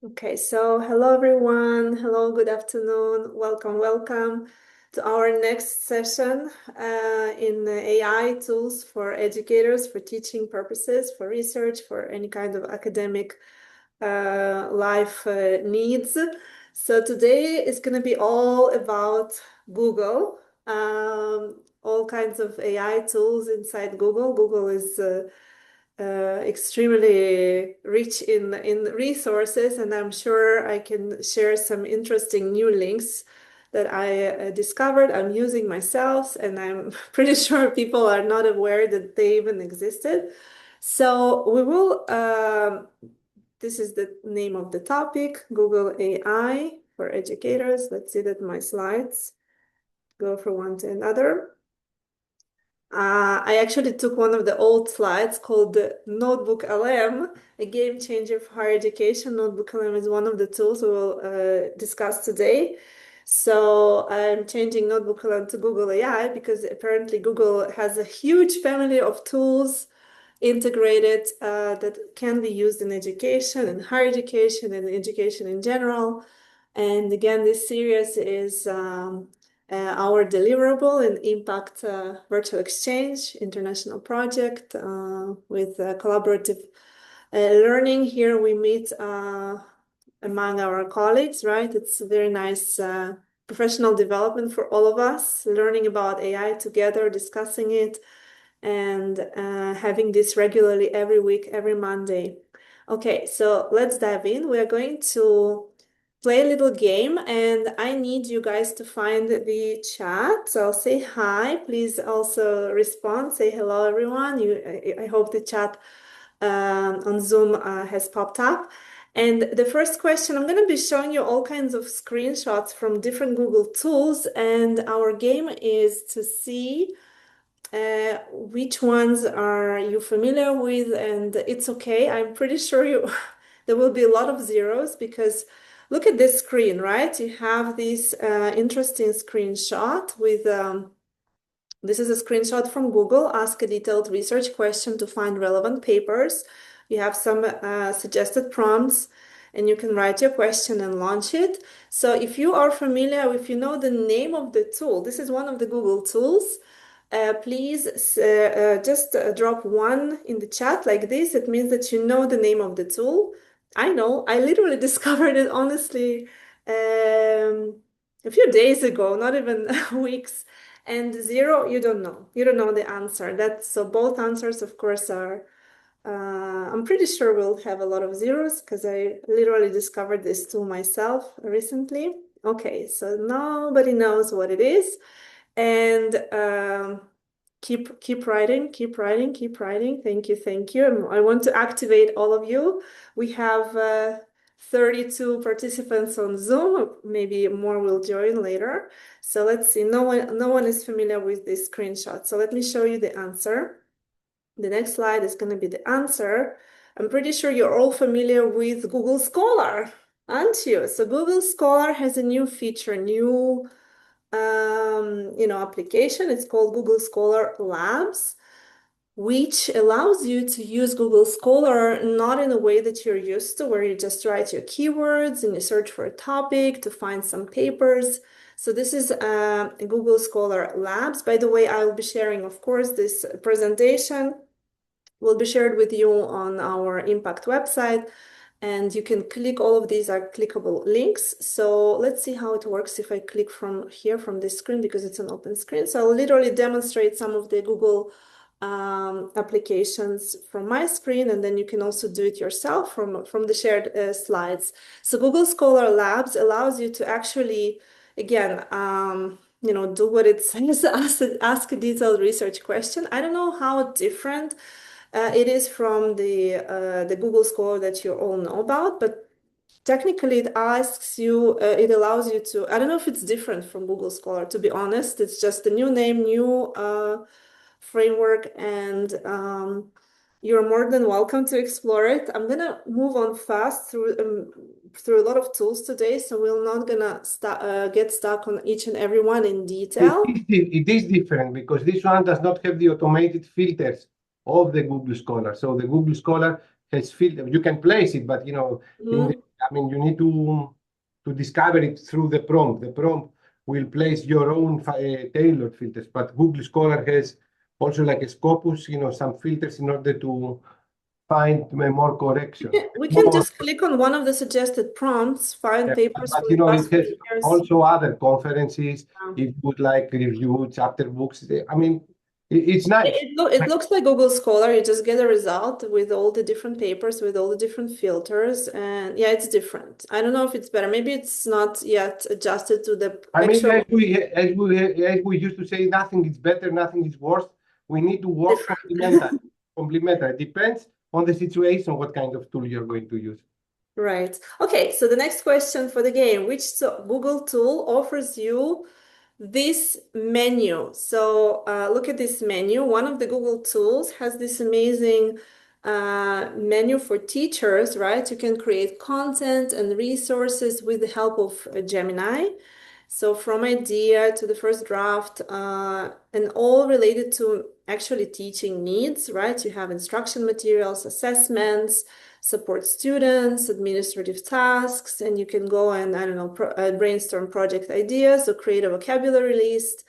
Okay, so hello everyone. Hello, good afternoon. Welcome to our next session in AI tools for educators, for teaching purposes, for research, for any kind of academic life needs. So today is going to be all about Google, all kinds of AI tools inside Google. Google is extremely rich in resources, and I'm sure I can share some interesting new links that I discovered I'm using myself, and I'm pretty sure people are not aware that they even existed. So we will, this is the name of the topic, Google AI for educators. Let's see that my slides go from one to another. I actually took one of the old slides called the Notebook LM, a game changer for higher education. Notebook LM is one of the tools we will discuss today. So I'm changing Notebook LM to Google AI because apparently Google has a huge family of tools integrated that can be used in education and higher education and education in general. And again, this series is our deliverable and Impact Virtual Exchange international project with collaborative learning. Here we meet among our colleagues, right? It's a very nice professional development for all of us, learning about AI together, discussing it, and having this regularly every week, every Monday. Okay, so let's dive in. We are going to play a little game, and I need you guys to find the chat. So I'll say hi. Please also respond. Say hello, everyone. I hope the chat on Zoom has popped up. And the first question, I'm going to be showing you all kinds of screenshots from different Google tools, and our game is to see which ones are you familiar with, and it's okay. I'm pretty sure you there will be a lot of zeros because look at this screen, right? You have this interesting screenshot with this is a screenshot from Google. Ask a detailed research question to find relevant papers. You have some suggested prompts, and you can write your question and launch it. So if you are familiar, if you know the name of the tool, this is one of the Google tools. Please just drop one in the chat like this. It means that you know the name of the tool. I know, I literally discovered it honestly a few days ago, not even weeks. And zero, you don't know. You don't know the answer. So both answers, of course, are. I'm pretty sure we'll have a lot of zeros because I literally discovered this tool myself recently. Okay, so nobody knows what it is. And keep writing, keep writing, keep writing. Thank you, thank you. And I want to activate all of you. We have 32 participants on Zoom. Maybe more will join later. So let's see. No one is familiar with this screenshot. So let me show you the answer. The next slide is going to be the answer. I'm pretty sure you're all familiar with Google Scholar, aren't you? So Google Scholar has a new feature, new application. It's called Google Scholar Labs, which allows you to use Google Scholar not in a way that you're used to, where you just write your keywords and you search for a topic to find some papers. So this is Google Scholar Labs. By the way, I will be sharing, of course, this presentation will be shared with you on our Impact website. And you can click, all of these are clickable links. So let's see how it works if I click from here, from this screen, because it's an open screen. So I'll literally demonstrate some of the Google applications from my screen, and then you can also do it yourself from the shared slides. So Google Scholar Labs allows you to actually, again, do what it says, ask a detailed research question. I don't know how different it is from the Google Scholar that you all know about, but technically it asks you, it allows you to, I don't know if it's different from Google Scholar, to be honest. It's just a new name, new framework, and you're more than welcome to explore it. I'm gonna move on fast through a lot of tools today, so we're not gonna get stuck on each and every one in detail. It is different because this one does not have the automated filters of the Google Scholar. So the Google Scholar has filter. You can place it, but in the mean, you need to discover it through the prompt. The prompt will place your own tailored filters, but Google Scholar has also like a Scopus, some filters in order to find more correction. We can just click on one of the suggested prompts, find papers But from the past it has 20 years. also other conferences. If you would like review chapter books, I mean, it's nice. It looks like Google Scholar. You just get a result with all the different papers, with all the different filters, and yeah, it's different. I don't know if it's better. Maybe it's not yet adjusted to the I mean, actual as we used to say, nothing is better, nothing is worse. We need to work different. complementary. Complementary. It depends on the situation, what kind of tool you're going to use. Right. Okay, so the next question for the game, which Google tool offers you this menu? So look at this menu. One of the Google tools has this amazing menu for teachers, right? You can create content and resources with the help of Gemini. So from idea to the first draft, and all related to actually teaching needs, right? You have instruction materials, assessments, support students, administrative tasks, and you can go and, I don't know, brainstorm project ideas or create a vocabulary list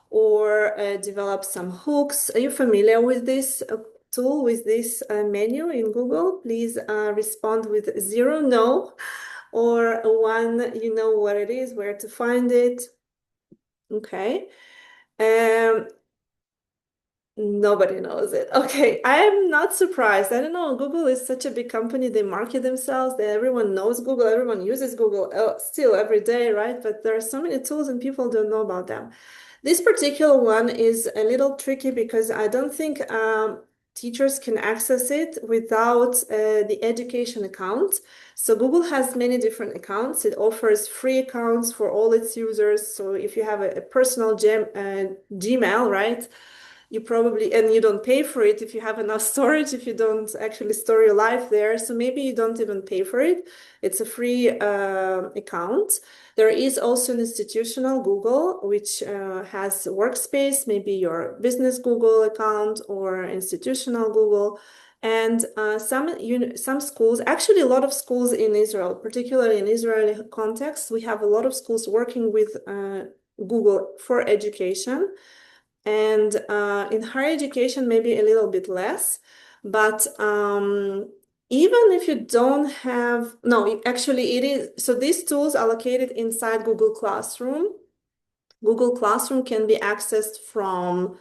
or develop some hooks. Are you familiar with this tool, with this menu in Google? Please respond with 0, no, or 1, you know what it is, where to find it. Okay. Nobody knows it. Okay, I am not surprised. I don't know. Google is such a big company. They market themselves. That everyone knows Google. Everyone uses Google still every day, right? But there are so many tools and people don't know about them. This particular one is a little tricky because I don't think teachers can access it without the education account. So Google has many different accounts. It offers free accounts for all its users. So if you have a personal Gmail, right? You probably, and you don't pay for it if you have enough storage, if you don't actually store your life there. So maybe you don't even pay for it. It's a free account. There is also an institutional Google, which has Workspace, maybe your business Google account or institutional Google. And some schools, actually a lot of schools in Israel, particularly in Israeli context, we have a lot of schools working with Google for education. And in higher education, maybe a little bit less. But even if you don't have, no, actually it is, so these tools are located inside Google Classroom. Google Classroom can be accessed from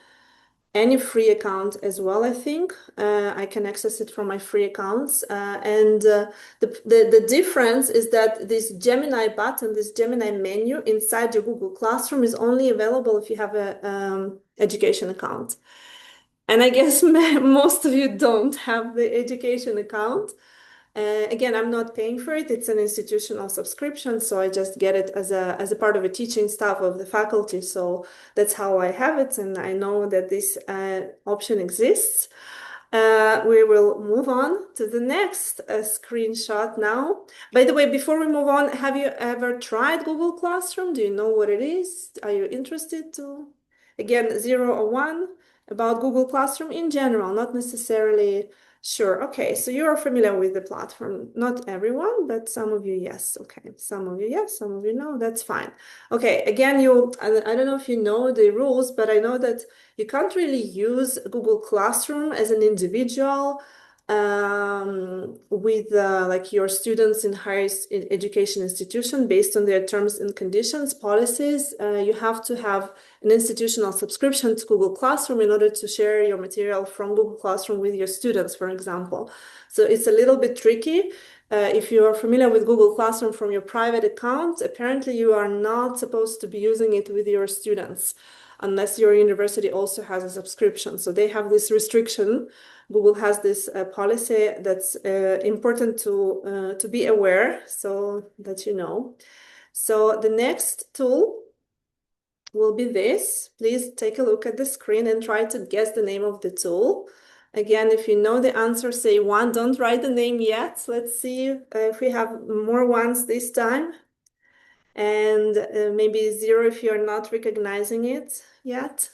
any free account as well, I think. I can access it from my free accounts. And the difference is that this Gemini button, this Gemini menu inside your Google Classroom is only available if you have a education account. And I guess most of you don't have the education account. Again, I'm not paying for it. It's an institutional subscription, so I just get it as a part of a teaching staff of the faculty. So that's how I have it, and I know that this option exists. We will move on to the next screenshot now. By the way, before we move on, have you ever tried Google Classroom? Do you know what it is? Are you interested to? Again, 0 or 1 about Google Classroom in general, not necessarily. Sure. Okay. So you are familiar with the platform. Not everyone, but some of you, yes. Okay. Some of you, yes. Some of you, no. That's fine. Okay. Again, I don't know if you know the rules, but I know that you can't really use Google Classroom as an individual with like your students in higher education institution based on their terms and conditions, policies. You have to have an institutional subscription to Google Classroom in order to share your material from Google Classroom with your students, for example. So it's a little bit tricky. If you are familiar with Google Classroom from your private account, apparently you are not supposed to be using it with your students unless your university also has a subscription. So they have this restriction. Google has this policy that's important to be aware, so that you know. So the next tool will be this. Please take a look at the screen and try to guess the name of the tool. Again, if you know the answer, say 1. Don't write the name yet. Let's see if we have more ones this time. And maybe 0 if you're not recognizing it yet.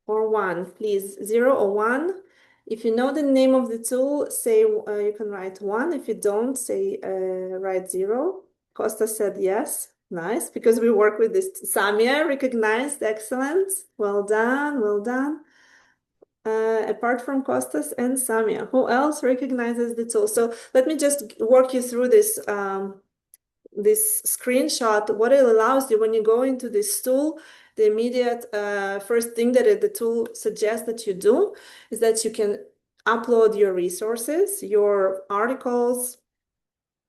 Or 1, please. 0 or 1. If you know the name of the tool, say you can write 1. If you don't, say write 0. Costa said yes. Nice, because we work with this. Samia recognized. Excellent. Well done. Well done. Apart from Costas and Samia, who else recognizes the tool? So let me just walk you through this this screenshot. What it allows you when you go into this tool, the immediate first thing that the tool suggests that you do is that you can upload your resources, your articles,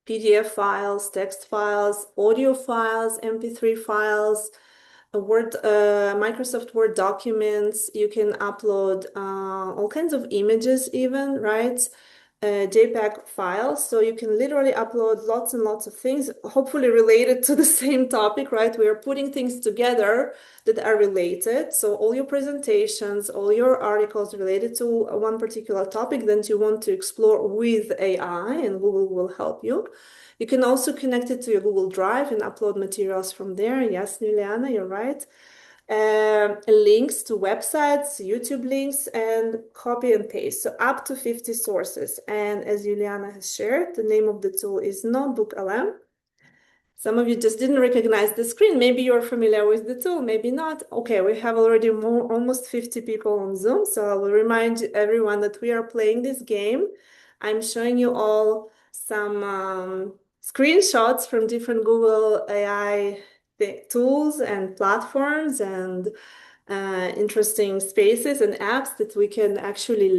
PDF files, text files, audio files, MP3 files, Microsoft Word documents. You can upload all kinds of images even, right? JPEG files. So you can literally upload lots and lots of things, hopefully related to the same topic, right? We are putting things together that are related. So all your presentations, all your articles related to one particular topic that you want to explore with AI, and Google will help you. You can also connect it to your Google Drive and upload materials from there. Yes, Ilena, you're right. Links to websites, YouTube links, and copy and paste. So up to 50 sources. And as Juliana has shared, the name of the tool is Notebook LM. Some of you just didn't recognize the screen. Maybe you're familiar with the tool, maybe not. Okay, we have already almost 50 people on Zoom. So I will remind everyone that we are playing this game. I'm showing you all some screenshots from different Google AI tools and platforms and interesting spaces and apps that we can actually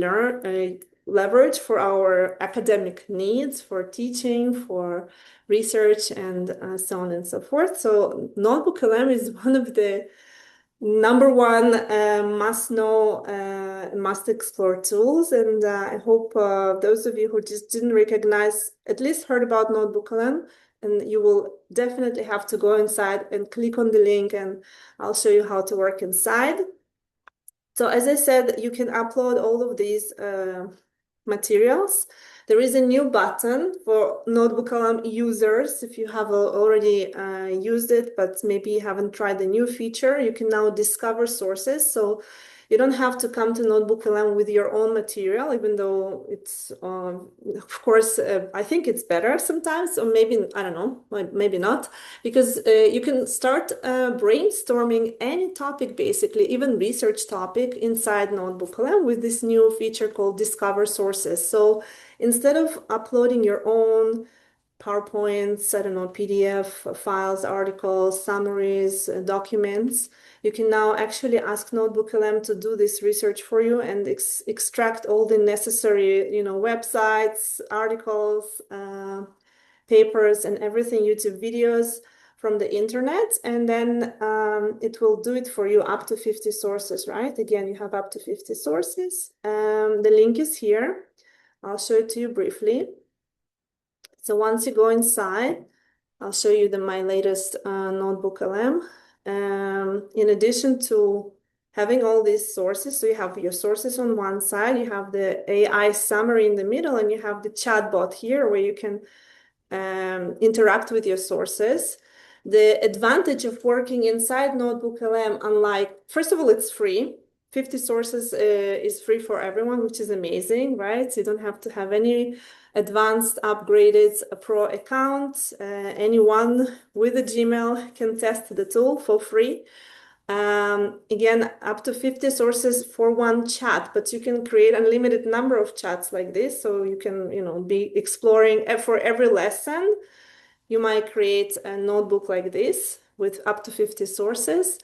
leverage for our academic needs, for teaching, for research, and so on and so forth. So Notebook LM is one of the number one must know, must explore tools. And I hope those of you who just didn't recognize, at least heard about Notebook LM, and you will definitely have to go inside and click on the link, and I'll show you how to work inside. So as I said, you can upload all of these materials. There is a new button for Notebook LM users. If you have already used it, but maybe you haven't tried the new feature, you can now discover sources. So you don't have to come to Notebook LM with your own material, even though it's, of course, I think it's better sometimes, or maybe, I don't know, maybe not, because you can start brainstorming any topic, basically, even research topic inside Notebook LM with this new feature called Discover Sources. So instead of uploading your own PowerPoints, I don't know, PDF files, articles, summaries, documents, you can now actually ask Notebook LM to do this research for you and extract all the necessary, websites, articles, papers, and everything, YouTube videos from the internet, and then it will do it for you up to 50 sources, right? Again, you have up to 50 sources. The link is here. I'll show it to you briefly. So once you go inside, I'll show you my latest Notebook LM. In addition to having all these sources, so you have your sources on one side, you have the AI summary in the middle, and you have the chatbot here where you can interact with your sources. The advantage of working inside Notebook LM, unlike, first of all, it's free. 50 sources is free for everyone, which is amazing, right? So you don't have to have any advanced, upgraded pro account. Anyone with a Gmail can test the tool for free. Again, up to 50 sources for one chat, but you can create unlimited number of chats like this. So you can, be exploring for every lesson. You might create a notebook like this with up to 50 sources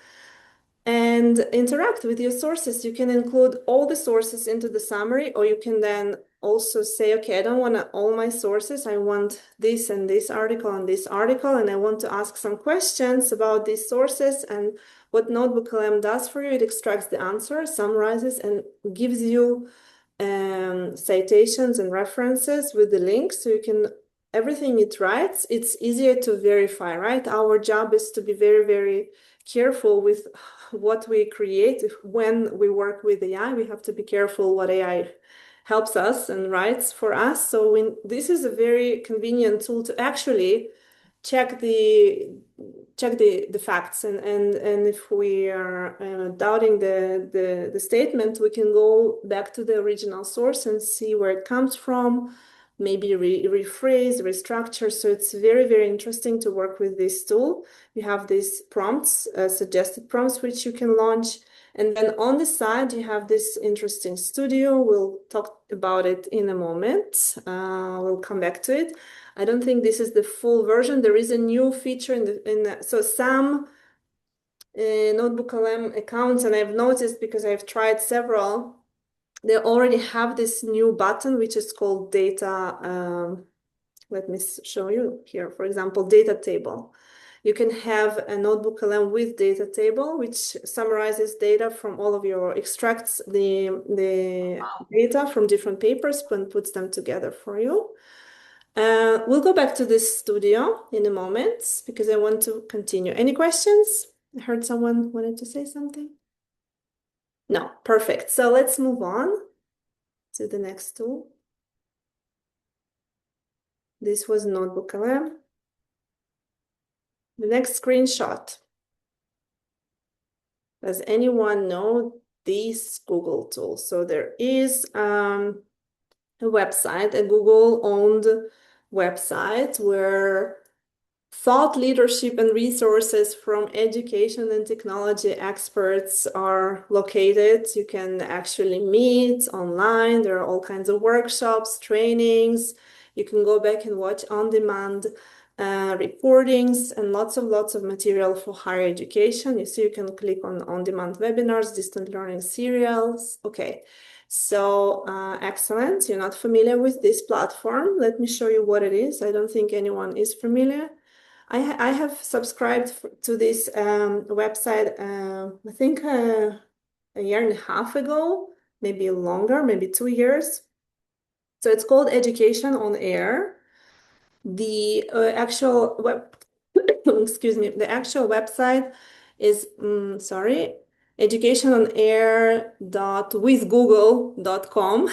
and interact with your sources. You can include all the sources into the summary, or you can then also say, okay, I don't want all my sources. I want this and this article and this article, and I want to ask some questions about these sources. And what Notebook LM does for you, it extracts the answer, summarizes, and gives you citations and references with the links. So you can, everything it writes, it's easier to verify, right? Our job is to be very, very careful with what we create. When we work with AI, we have to be careful what AI helps us and writes for us. So this is a very convenient tool to actually check the facts, and if we are doubting the statement, we can go back to the original source and see where it comes from, maybe rephrase, restructure. So it's very, very interesting to work with this tool. You have these prompts, suggested prompts, which you can launch. And then on the side, you have this interesting studio. We'll talk about it in a moment. We'll come back to it. I don't think this is the full version. There is a new feature so some Notebook LM accounts, and I've noticed because I've tried several, they already have this new button, which is called data. Let me show you here. For example, data table. You can have a Notebook LM with data table, which summarizes data from all of your extracts, the data from different papers and puts them together for you. We'll go back to this studio in a moment because I want to continue. Any questions? I heard someone wanted to say something. No, perfect. So let's move on to the next tool. This was Notebook LM. The next screenshot. Does anyone know these Google tools? So there is a website, a Google-owned website where thought leadership and resources from education and technology experts are located. You can actually meet online. There are all kinds of workshops, trainings. You can go back and watch on-demand recordings and lots of material for higher education. You see, you can click on on-demand webinars, distant learning serials. Okay, so excellent. You're not familiar with this platform. Let me show you what it is. I don't think anyone is familiar. I have subscribed to this website, I think a year and a half ago, maybe longer, maybe 2 years. So it's called Education on Air. The actual web, excuse me, the actual website is, sorry, educationonair.withgoogle.com.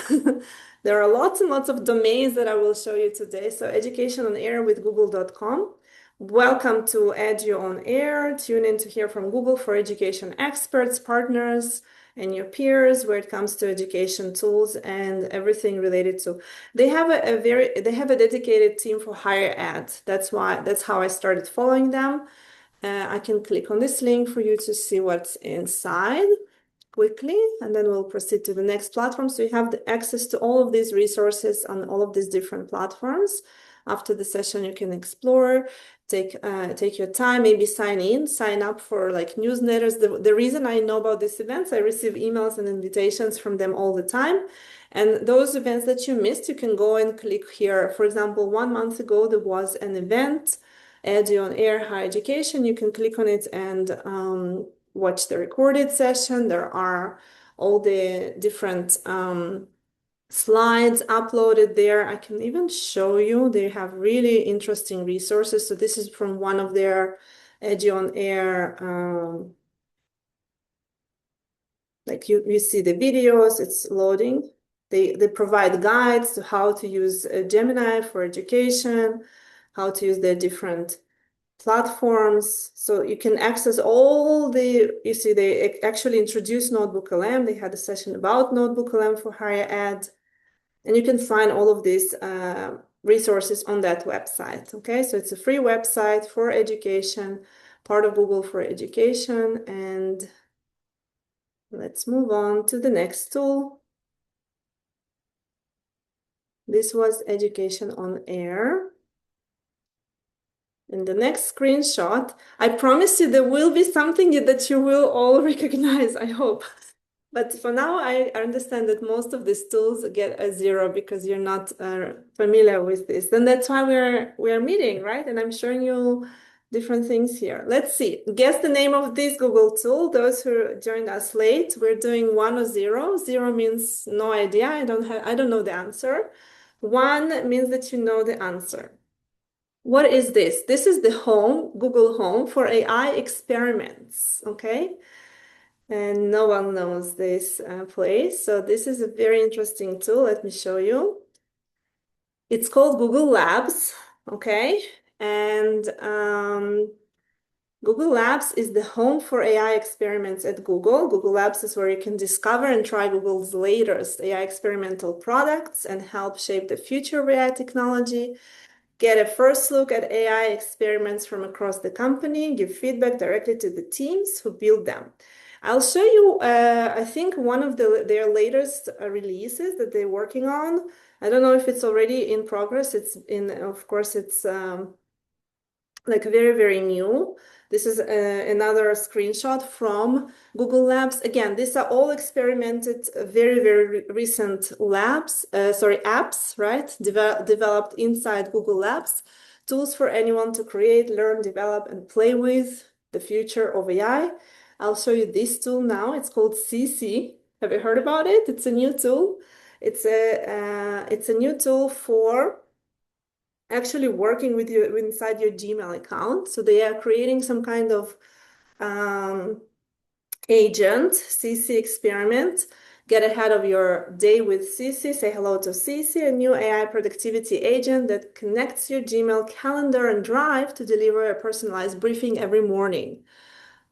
There are lots and lots of domains that I will show you today. So educationonairwithgoogle.com. Welcome to Edu on Air. Tune in to hear from Google for education experts, partners, and your peers where it comes to education tools and everything related to. They have a dedicated team for higher ed. That's how I started following them. I can click on this link for you to see what's inside quickly, and then we'll proceed to the next platform. So you have the access to all of these resources on all of these different platforms. After the session, you can explore, take your time, maybe sign up for like newsletters. The reason I know about these events, I receive emails and invitations from them all the time. And those events that you missed, you can go and click here. For example, 1 month ago, there was an event, Edu on Air Higher Education. You can click on it and watch the recorded session. There are all the different slides uploaded there. I can even show you. They have really interesting resources. So this is from one of their Edu on Air. Like you see the videos, it's loading. They provide guides to how to use Gemini for education, how to use their different platforms. So you can access you see, they actually introduced Notebook LM. They had a session about Notebook LM for higher ed. And you can find all of these resources on that website. Okay, so it's a free website for education, part of Google for Education. And let's move on to the next tool. This was Education on Air. In the next screenshot, I promise you there will be something that you will all recognize, I hope. But for now, I understand that most of these tools get a 0 because you're not familiar with this. And that's why we're meeting, right? And I'm showing you different things here. Let's see. Guess the name of this Google tool. Those who joined us late, we're doing 1 or 0. 0 means no idea. I don't know the answer. 1 means that you know the answer. What is this? This is the Google Home for AI experiments, okay? And no one knows this place. So this is a very interesting tool. Let me show you. It's called Google Labs, okay? And Google Labs is the home for AI experiments at Google. Google Labs is where you can discover and try Google's latest AI experimental products and help shape the future of AI technology. Get a first look at AI experiments from across the company, give feedback directly to the teams who build them. I'll show you, I think, one of their latest releases that they're working on. I don't know if it's already in progress. It's in, of course, it's like very, very new. This is another screenshot from Google Labs. Again, these are all experimented, very, very recent apps, right? Developed inside Google Labs, tools for anyone to create, learn, develop, and play with the future of AI. I'll show you this tool now. It's called CC. Have you heard about it? It's a new tool. It's a new tool for actually working with you inside your Gmail account. So they are creating some kind of um, agent, CC experiment. Get ahead of your day with CC. Say hello to CC, a new AI productivity agent that connects your Gmail calendar and Drive to deliver a personalized briefing every morning.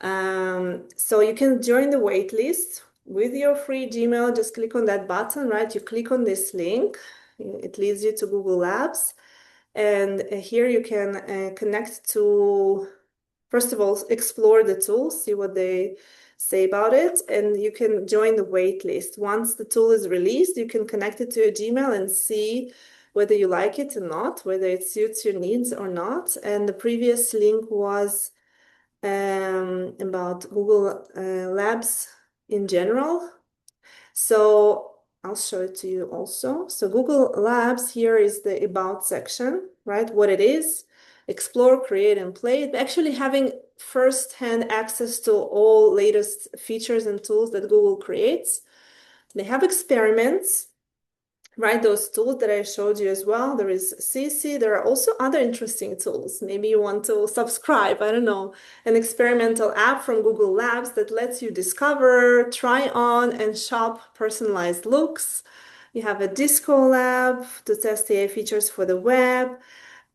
So you can join the waitlist with your free Gmail. Just click on that button, right? You click on this link. It leads you to Google Labs. And here you can connect to, first of all, explore the tool, see what they say about it, and you can join the wait list. Once the tool is released, you can connect it to your Gmail and see whether you like it or not, whether it suits your needs or not. And the previous link was about Google Labs in general. So I'll show it to you also. So Google Labs here is the About section, right? What it is, explore, create, and play. Actually having first-hand access to all latest features and tools that Google creates. They have experiments, right? Those tools that I showed you as well. There is CC. There are also other interesting tools. Maybe you want to subscribe, I don't know, an experimental app from Google Labs that lets you discover, try on, and shop personalized looks. You have a Disco Lab to test AI features for the web.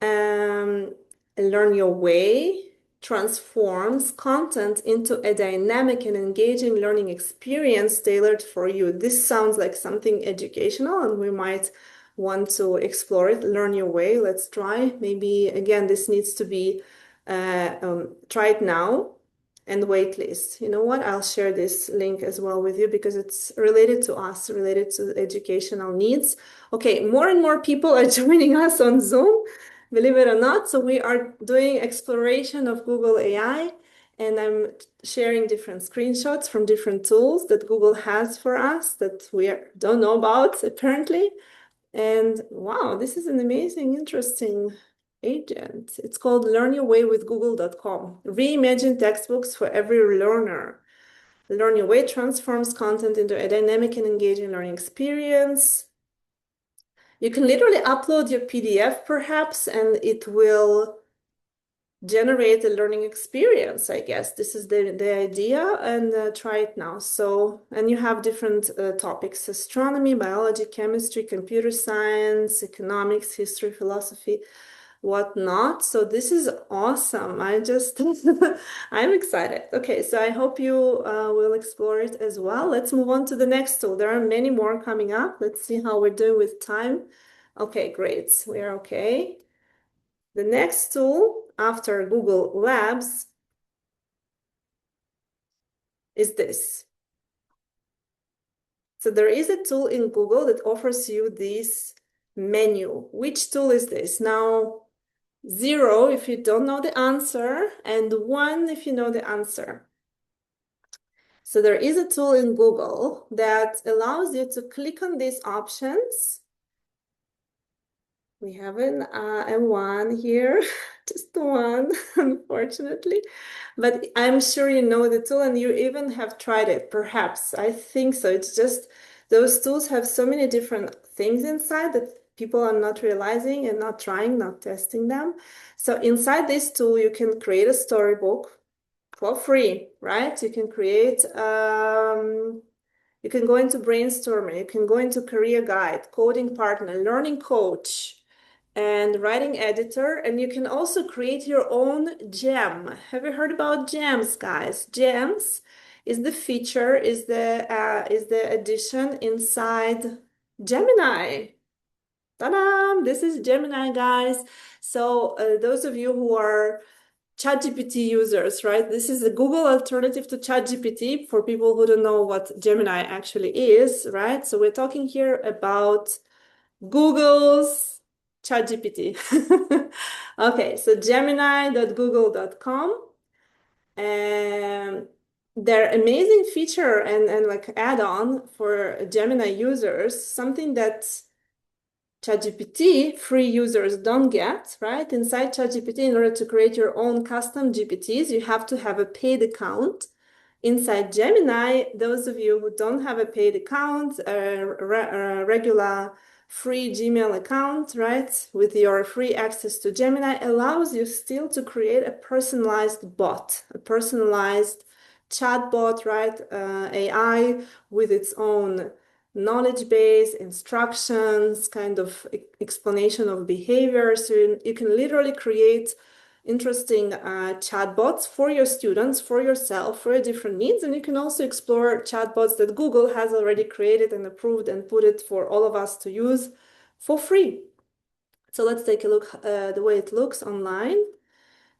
Learn Your Way transforms content into a dynamic and engaging learning experience tailored for you. This sounds like something educational, and we might want to explore it. Learn Your Way. Let's try. Maybe, again, this needs to be tried now and waitlist. You know what? I'll share this link as well with you because it's related to us, related to educational needs. Okay, more and more people are joining us on Zoom, believe it or not. So we are doing exploration of Google AI, and I'm sharing different screenshots from different tools that Google has for us that we don't know about apparently. And wow, this is an amazing, interesting agent. It's called Learn Your Way with Google.com. Reimagine textbooks for every learner. Learn Your Way transforms content into a dynamic and engaging learning experience. You can literally upload your PDF perhaps, and it will generate a learning experience, I guess. This is the idea, and try it now. So, and you have different topics: astronomy, biology, chemistry, computer science, economics, history, philosophy, whatnot. So this is awesome. I'm excited. Okay, so I hope you will explore it as well. Let's move on to the next tool. There are many more coming up. Let's see how we're doing with time. Okay, great. We are okay. The next tool after Google Labs is this. So there is a tool in Google that offers you this menu. Which tool is this? Now, 0 if you don't know the answer, and 1 if you know the answer. So there is a tool in Google that allows you to click on these options. We have a 1 here, just one, unfortunately. But I'm sure you know the tool and you even have tried it, perhaps. I think so. It's just those tools have so many different things inside that people are not realizing and not trying, not testing them. So inside this tool, you can create a storybook for free, right? You can create, you can go into brainstorming, you can go into career guide, coding partner, learning coach, and writing editor, and you can also create your own gem. Have you heard about gems, guys? Gems is the feature, is the addition inside Gemini. Ta-da! This is Gemini, guys. So those of you who are ChatGPT users, right? This is the Google alternative to ChatGPT for people who don't know what Gemini actually is, right? So we're talking here about Google's ChatGPT. Okay, so gemini.google.com. And their amazing feature and like add-on for Gemini users, something that ChatGPT free users don't get, right? Inside ChatGPT, in order to create your own custom GPTs, you have to have a paid account. Inside Gemini, those of you who don't have a paid account, a regular free Gmail account, right, with your free access to Gemini, allows you still to create a personalized bot, a personalized chatbot, right, AI with its own knowledge base, instructions, kind of explanation of behavior. So you can literally create interesting chatbots for your students, for yourself, for your different needs. And you can also explore chatbots that Google has already created and approved and put it for all of us to use for free. So let's take a look the way it looks online.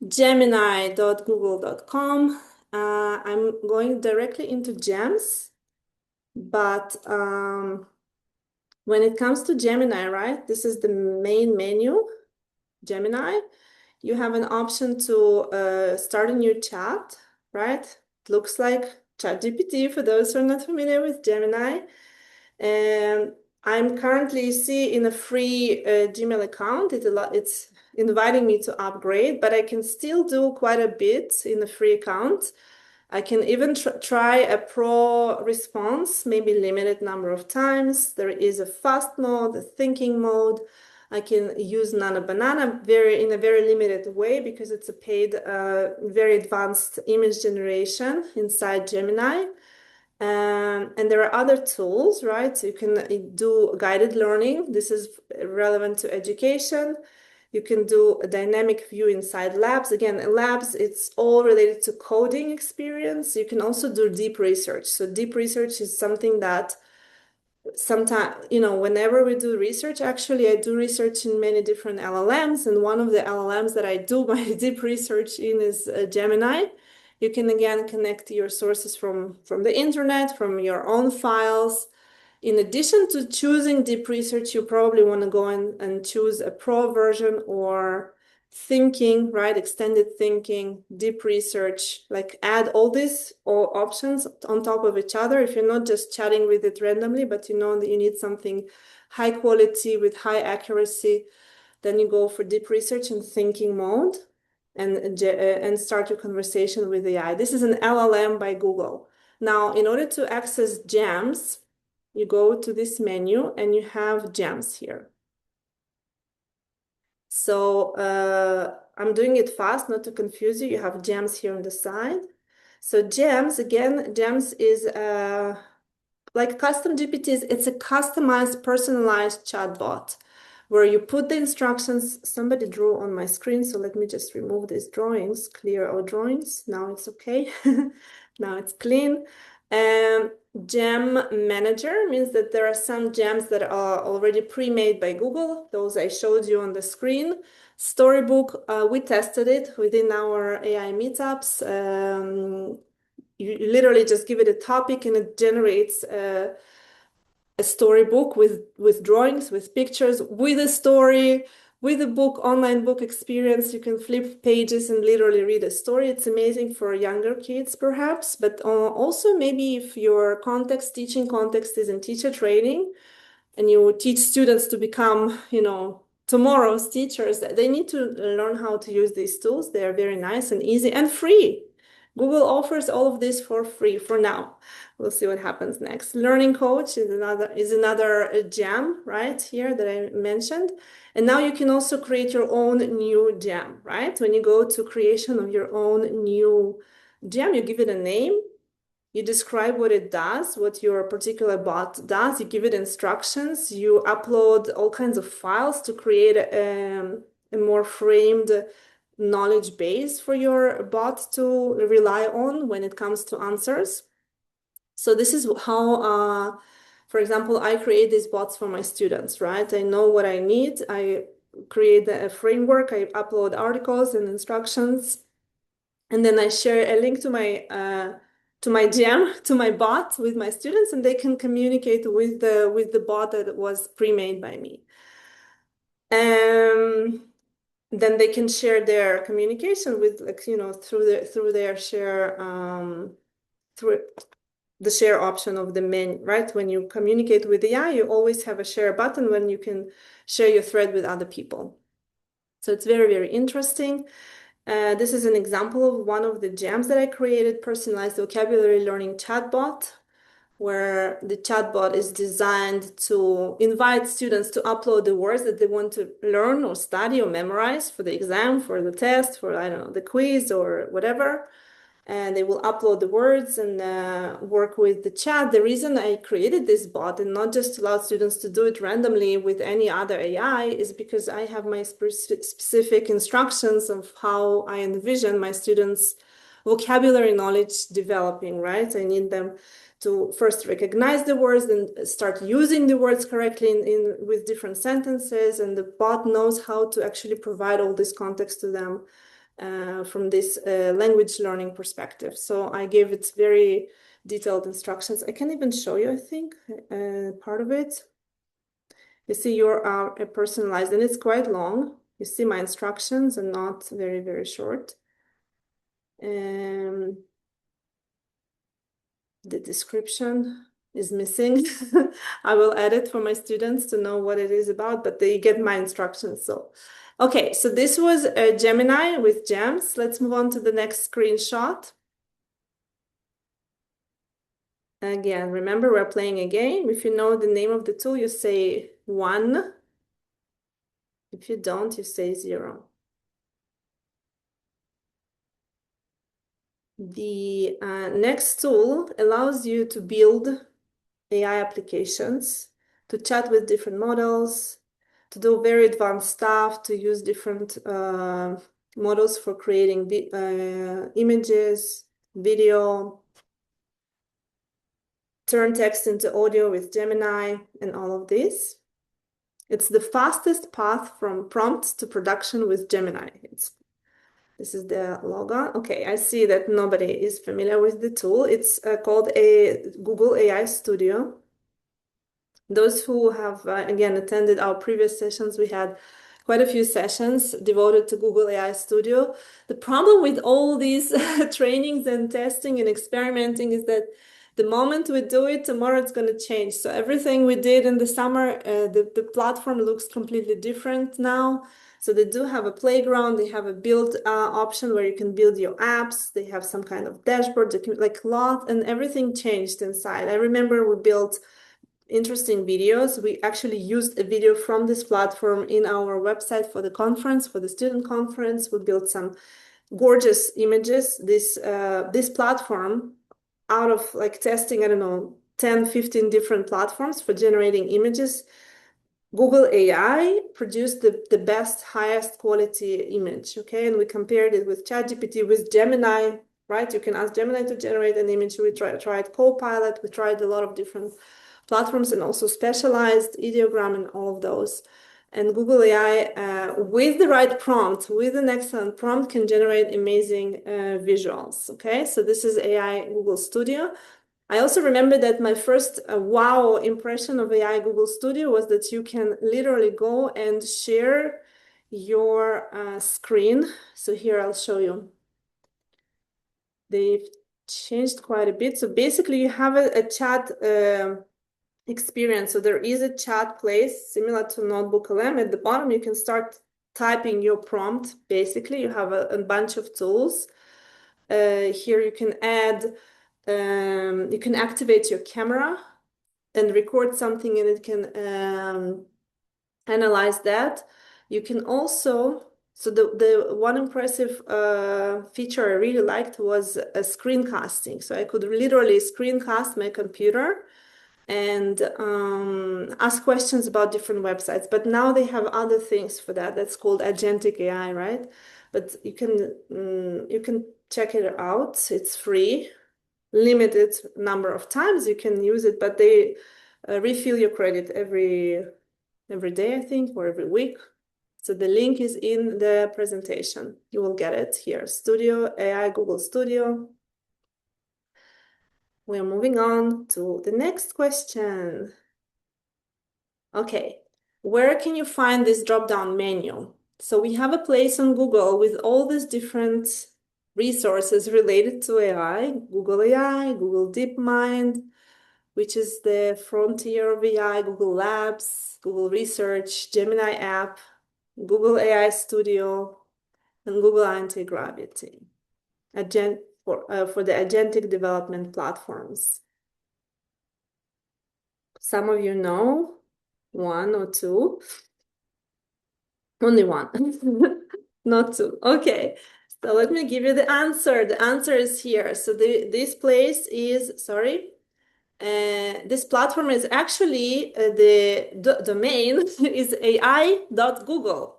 Gemini.google.com. I'm going directly into gems, but when it comes to Gemini, right, this is the main menu, Gemini. You have an option to start a new chat, right? It looks like ChatGPT for those who are not familiar with Gemini. And I'm currently in a free Gmail account. It's inviting me to upgrade, but I can still do quite a bit in a free account. I can even try a pro response, maybe limited number of times. There is a fast mode, a thinking mode. I can use Nana Banana in a very limited way because it's a paid, very advanced image generation inside Gemini. And there are other tools, right? So you can do guided learning. This is relevant to education. You can do a dynamic view inside labs. Again, labs, it's all related to coding experience. You can also do deep research. So deep research is something that sometimes, whenever we do research, actually, I do research in many different LLMs. And one of the LLMs that I do my deep research in is Gemini. You can, again, connect your sources from the internet, from your own files. In addition to choosing deep research, you probably want to go in and choose a pro version or thinking, right? Extended thinking, deep research, like add all these options on top of each other. If you're not just chatting with it randomly, but you know that you need something high quality with high accuracy, then you go for deep research and thinking mode and start your conversation with AI. This is an LLM by Google. Now, in order to access gems, you go to this menu and you have gems here. So I'm doing it fast, not to confuse you. You have gems here on the side. So gems, again, gems is like custom GPTs. It's a customized, personalized chatbot where you put the instructions. Somebody drew on my screen, so let me just remove these drawings, clear our drawings. Now it's okay. Now it's clean. Gem manager means that there are some gems that are already pre-made by Google. Those I showed you on the screen. Storybook, we tested it within our AI meetups. You literally just give it a topic and it generates a storybook with drawings, with pictures, with a story, with a book, online book experience. You can flip pages and literally read a story. It's amazing for younger kids, perhaps, but also maybe if your teaching context is in teacher training and you teach students to become, tomorrow's teachers, they need to learn how to use these tools. They are very nice and easy and free. Google offers all of this for free for now. We'll see what happens next. Learning Coach is another gem right here that I mentioned. And now you can also create your own new gem, right? When you go to creation of your own new gem, you give it a name. You describe what it does, what your particular bot does. You give it instructions. You upload all kinds of files to create a more framed knowledge base for your bot to rely on when it comes to answers. So this is how, for example, I create these bots for my students, right? I know what I need. I create a framework. I upload articles and instructions, and then I share a link to my gem, to my bot with my students, and they can communicate with the bot that was pre-made by me. Then they can share their communication with, like, through their share, through the share option of the menu, right? When you communicate with AI, you always have a share button when you can share your thread with other people. So it's very, very interesting. This is an example of one of the gems that I created, personalized vocabulary learning chatbot, where the chatbot is designed to invite students to upload the words that they want to learn or study or memorize for the exam, for the test, for, I don't know, the quiz or whatever. And they will upload the words and work with the chat. The reason I created this bot and not just allow students to do it randomly with any other AI is because I have my specific instructions of how I envision my students' vocabulary knowledge developing, right? I need them to first recognize the words and start using the words correctly with different sentences, and the bot knows how to actually provide all this context to them from this language learning perspective. So I gave it very detailed instructions. I can even show you, I think, part of it. You see, you're personalized, and it's quite long. You see my instructions are not very, very short. The description is missing. I will add it for my students to know what it is about, but they get my instructions. So, okay, so this was a Gemini with gems. Let's move on to the next screenshot. Again, remember, we're playing a game. If you know the name of the tool, you say 1. If you don't, you say 0. The next tool allows you to build AI applications, to chat with different models, to do very advanced stuff, to use different models for creating images, video, turn text into audio with Gemini, and all of this. It's the fastest path from prompt to production with Gemini. This is the logo. Okay, I see that nobody is familiar with the tool. It's called a Google AI Studio. Those who have, again, attended our previous sessions, we had quite a few sessions devoted to Google AI Studio. The problem with all these trainings and testing and experimenting is that the moment we do it, tomorrow it's going to change. So everything we did in the summer, the platform looks completely different now. So they do have a playground. They have a build option where you can build your apps. They have some kind of dashboard, like a lot, and everything changed inside. I remember we built interesting videos. We actually used a video from this platform in our website for the conference, for the student conference. We built some gorgeous images. This platform, out of like testing, I don't know, 10, 15 different platforms for generating images, Google AI produced the best, highest quality image, okay? And we compared it with ChatGPT, with Gemini, right? You can ask Gemini to generate an image. We tried Copilot. We tried a lot of different platforms and also specialized ideogram and all of those. And Google AI, with the right prompt, with an excellent prompt, can generate amazing visuals, okay? So this is AI Google Studio. I also remember that my first wow impression of AI Google Studio was that you can literally go and share your screen. So here I'll show you. They've changed quite a bit. So basically you have a chat experience. So there is a chat place similar to Notebook LM. At the bottom, you can start typing your prompt. Basically, you have a bunch of tools. Here you can add, you can activate your camera and record something, and it can analyze that. You can also So the one impressive feature I really liked was a screencasting. So I could literally screencast my computer and ask questions about different websites. But now they have other things for that. That's called agentic AI, right? But you can check it out. It's free, limited number of times you can use it, but they refill your credit every day, I think, or every week. So the link is in the presentation. You will get it here. Studio AI, Google Studio. We're moving on to the next question. Okay, where can you find this drop-down menu? So we have a place on Google with all these different resources related to AI, Google DeepMind, which is the frontier of AI, Google Labs, Google Research, Gemini app, Google AI Studio, and Google Anti-Gravity for the agentic development platforms. Some of you know one or two. Only one, not two. Okay, so let me give you the answer. The answer is here. So this place is, sorry, this platform is actually the domain is ai.google.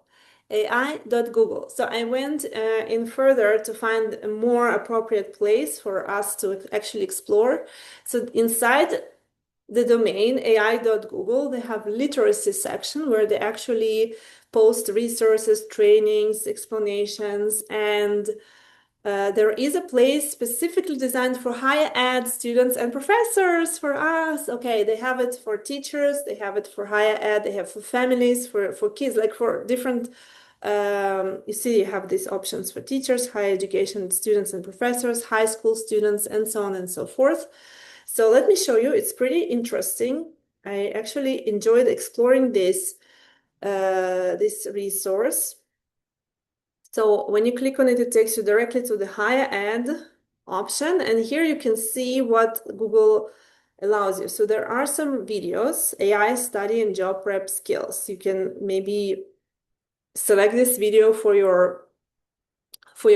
AI.google. So I went in further to find a more appropriate place for us to actually explore. So inside the domain ai.google, they have literacy section where they actually post resources, trainings, explanations, and there is a place specifically designed for higher ed students and professors for us. Okay, they have it for teachers, they have it for higher ed, they have for families, for kids, like for different, you see, you have these options for teachers, higher education students and professors, high school students, and so on and so forth. So let me show you, it's pretty interesting. I actually enjoyed exploring this resource. So when you click on it, it takes you directly to the higher ed option. And here you can see what Google allows you. So there are some videos, AI study and job prep skills. You can maybe select this video for your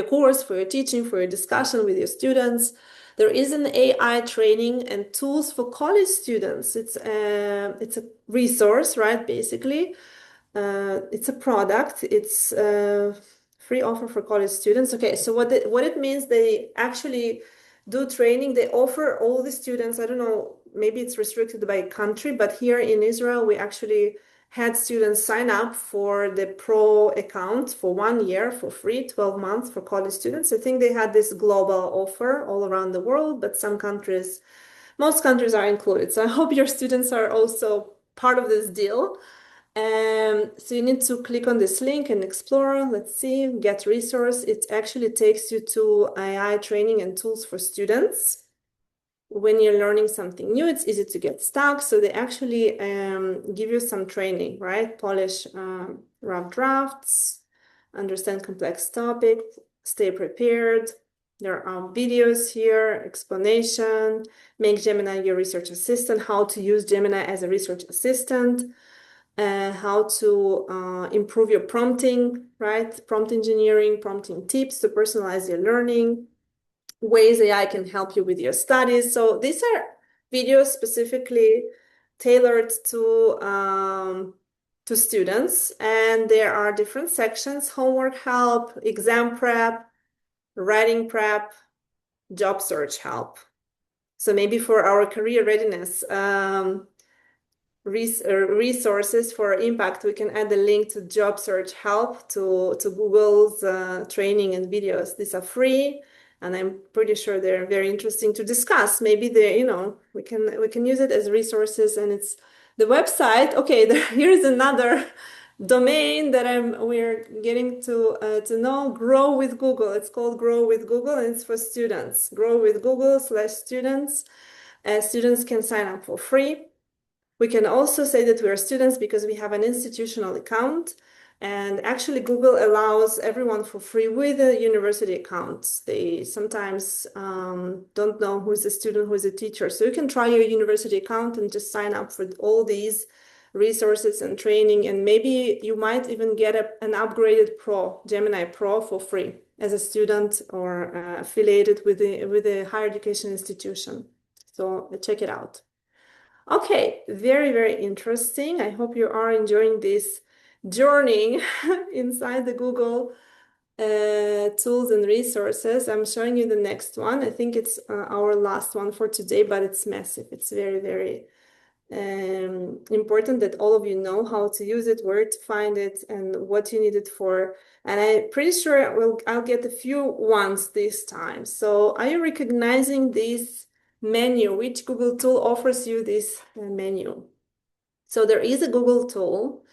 course, for your teaching, for your discussion with your students. There is an AI training and tools for college students. It's a resource, right? Basically, it's a product. It's a free offer for college students. Okay, so what it means, they actually do training. They offer all the students. I don't know, maybe it's restricted by country, but here in Israel, we actually had students sign up for the pro account for 1 year for free, 12 months for college students. I think they had this global offer all around the world, but most countries are included. So I hope your students are also part of this deal. So you need to click on this link and explore. Let's see, get resource. It actually takes you to AI training and tools for students. When you're learning something new, it's easy to get stuck. So they actually give you some training, right? Polish rough drafts, understand complex topic, stay prepared. There are videos here, explanation, make Gemini your research assistant, how to use Gemini as a research assistant, how to improve your prompting, right? Prompt engineering, prompting tips to personalize your learning, ways AI can help you with your studies. So these are videos specifically tailored to students, and there are different sections: homework help, exam prep, writing prep, job search help. So maybe for our career readiness resources for impact, we can add a link to job search help to Google's training and videos. These are free, and I'm pretty sure they're very interesting to discuss. Maybe we can use it as resources, and it's the website. Okay, here's another domain that we're getting to know. Grow with Google. It's called Grow with Google, and it's for students. Grow with Google/students. Students can sign up for free. We can also say that we are students because we have an institutional account, and actually Google allows everyone for free with a university account. They sometimes don't know who's a student, who's a teacher. So you can try your university account and just sign up for all these resources and training, and maybe you might even get an upgraded Gemini Pro for free as a student or affiliated with a higher education institution. So check it out. Okay, very, very interesting. I hope you are enjoying this journey inside the Google tools and resources. I'm showing you the next one. I think it's our last one for today, but it's massive. It's very, very important that all of you know how to use it, where to find it, and what you need it for. And I'm pretty sure I'll get a few ones this time. So are you recognizing this menu? Which Google tool offers you this menu? So there is a Google tool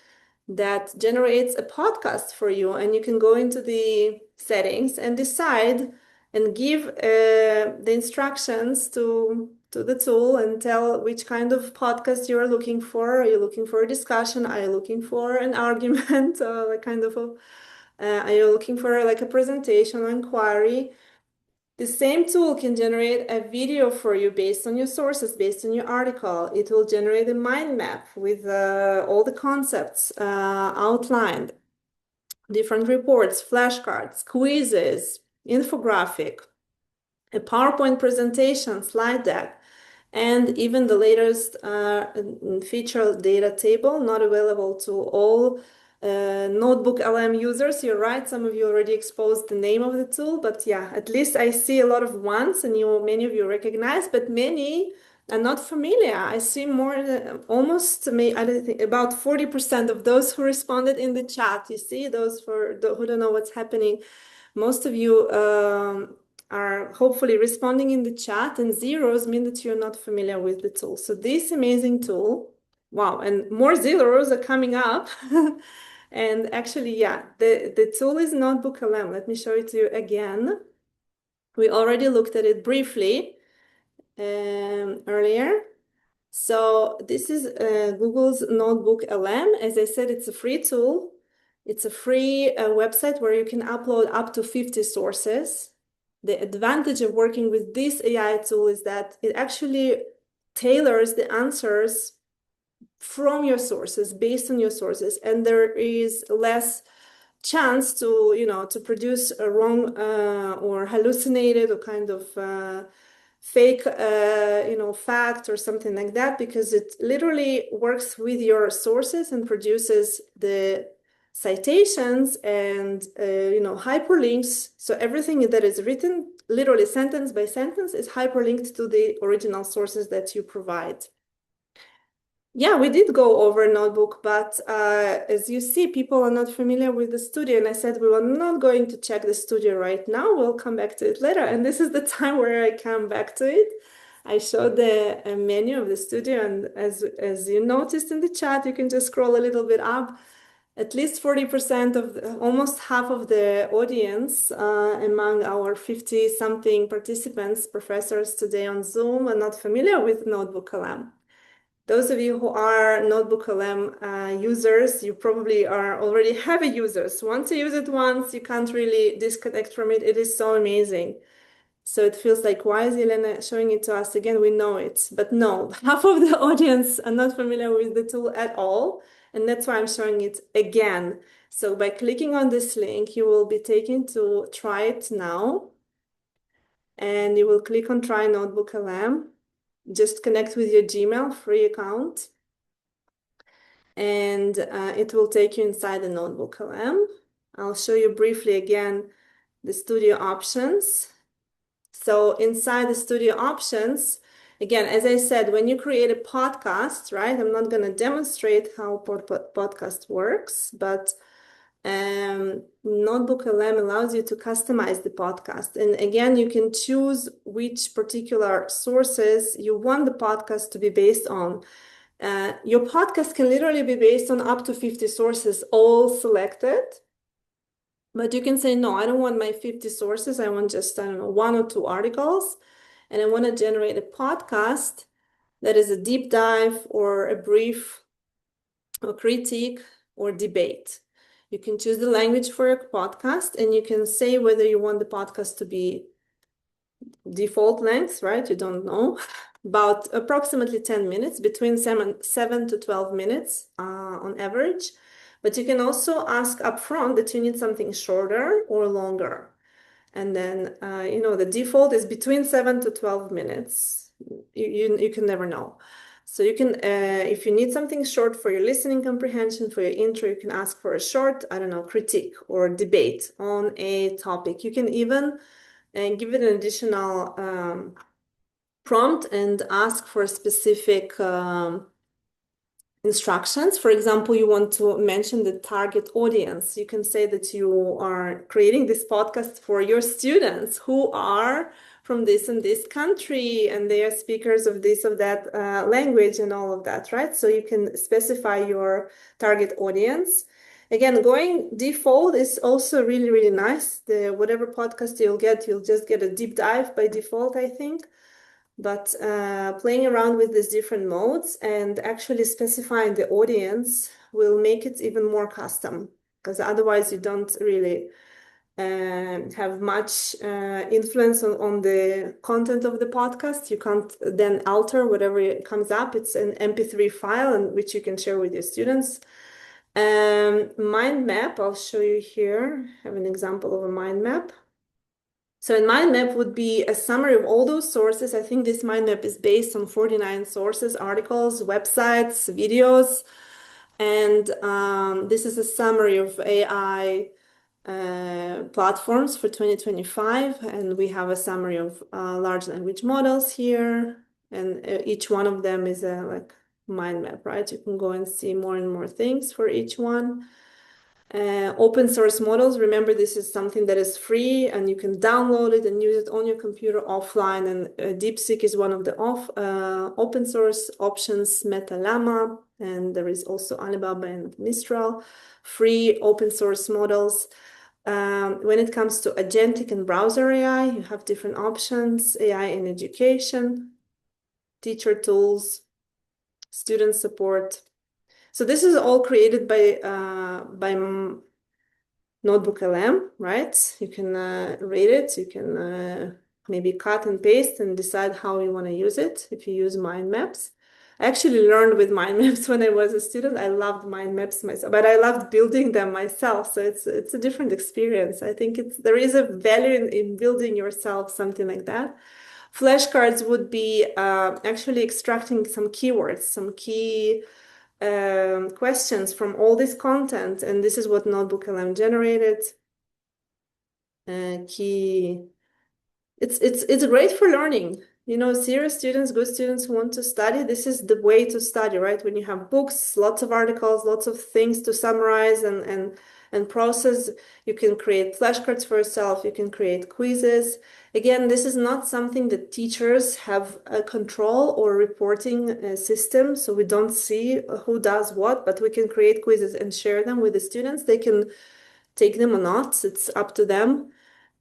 that generates a podcast for you, and you can go into the settings and decide and give the instructions to the tool and tell which kind of podcast you are looking for. Are you looking for a discussion? Are you looking for an argument? Like kind of are you looking for like a presentation or inquiry? The same tool can generate a video for you based on your sources, based on your article. It will generate a mind map with all the concepts outlined, different reports, flashcards, quizzes, infographic, a PowerPoint presentation, slide deck, and even the latest feature data table, not available to all Notebook LM users. You're right, some of you already exposed the name of the tool, but yeah, at least I see a lot of ones, and many of you recognize, but many are not familiar. I see more than almost, I don't think, about 40% of those who responded in the chat. You see, those who don't know what's happening. Most of you are hopefully responding in the chat, and zeros mean that you're not familiar with the tool. So this amazing tool, wow, and more zeros are coming up. And actually, yeah, the tool is Notebook LM. Let me show it to you again. We already looked at it briefly earlier. So this is Google's Notebook LM. As I said, it's a free tool. It's a free website where you can upload up to 50 sources. The advantage of working with this AI tool is that it actually tailors the answers from your sources, based on your sources, and there is less chance to produce a wrong or hallucinated or kind of fake fact or something like that, because it literally works with your sources and produces the citations and hyperlinks. So everything that is written literally sentence by sentence is hyperlinked to the original sources that you provide. Yeah, we did go over Notebook, but as you see, people are not familiar with the studio. And I said we were not going to check the studio right now. We'll come back to it later. And this is the time where I come back to it. I showed the menu of the studio. And as you noticed in the chat, you can just scroll a little bit up. At least 40% of almost half of the audience among our 50-something participants, professors today on Zoom, are not familiar with Notebook LM. Those of you who are Notebook LM users, you probably are already heavy users. Once you use it once, you can't really disconnect from it. It is so amazing. So it feels like, why is Ilena showing it to us again? We know it, but no, half of the audience are not familiar with the tool at all. And that's why I'm showing it again. So by clicking on this link, you will be taken to try it now. And you will click on try Notebook LM. Just connect with your Gmail free account, and it will take you inside the Notebook LM. I'll show you briefly again the studio options. So inside the studio options, again, as I said, when you create a podcast, right? I'm not going to demonstrate how podcast works, but Notebook LM allows you to customize the podcast. And again, you can choose which particular sources you want the podcast to be based on. Your podcast can literally be based on up to 50 sources, all selected. But you can say, no, I don't want my 50 sources. I want just, I don't know, 1 or 2 articles. And I want to generate a podcast that is a deep dive or a brief or critique or debate. You can choose the language for your podcast, and you can say whether you want the podcast to be default length, right? You don't know. about approximately 10 minutes, between 7 to 12 minutes on average. But you can also ask upfront that you need something shorter or longer. And then, the default is between 7 to 12 minutes. You can never know. So you can, if you need something short for your listening comprehension, for your intro, you can ask for a short, I don't know, critique or debate on a topic. You can even give it an additional prompt and ask for specific instructions. For example, you want to mention the target audience. You can say that you are creating this podcast for your students who are from this and this country, and they are speakers of this or that language and all of that, right? So you can specify your target audience. Again, going default is also really, really nice. Whatever podcast you'll just get a deep dive by default, I think. But playing around with these different modes and actually specifying the audience will make it even more custom, because otherwise you don't really have much influence on the content of the podcast. You can't then alter whatever comes up. It's an MP3 file, and which you can share with your students. Mind map, I'll show you here. I have an example of a mind map. So in mind map would be a summary of all those sources. I think this mind map is based on 49 sources, articles, websites, videos. And this is a summary of AI platforms for 2025. And we have a summary of large language models here. And each one of them is a like mind map, right? You can go and see more and more things for each one. Open source models, remember this is something that is free and you can download it and use it on your computer offline, and DeepSeek is one of the open source options, MetaLlama, and there is also Alibaba and Mistral, free open source models. When it comes to agentic and browser AI, you have different options: AI in education, teacher tools, student support. So this is all created by NotebookLM, right? You can rate it. You can maybe cut and paste and decide how you want to use it if you use mind maps. I actually learned with mind maps when I was a student. I loved mind maps myself, but I loved building them myself. So it's a different experience. I think there is a value in building yourself something like that. Flashcards would be actually extracting some keywords, some key questions from all this content, and this is what NotebookLM generated. It's great for learning. Serious students, good students who want to study, this is the way to study, right? When you have books, lots of articles, lots of things to summarize and process, you can create flashcards for yourself, you can create quizzes. Again, this is not something that teachers have a control or reporting system, so we don't see who does what, but we can create quizzes and share them with the students. They can take them or not, it's up to them.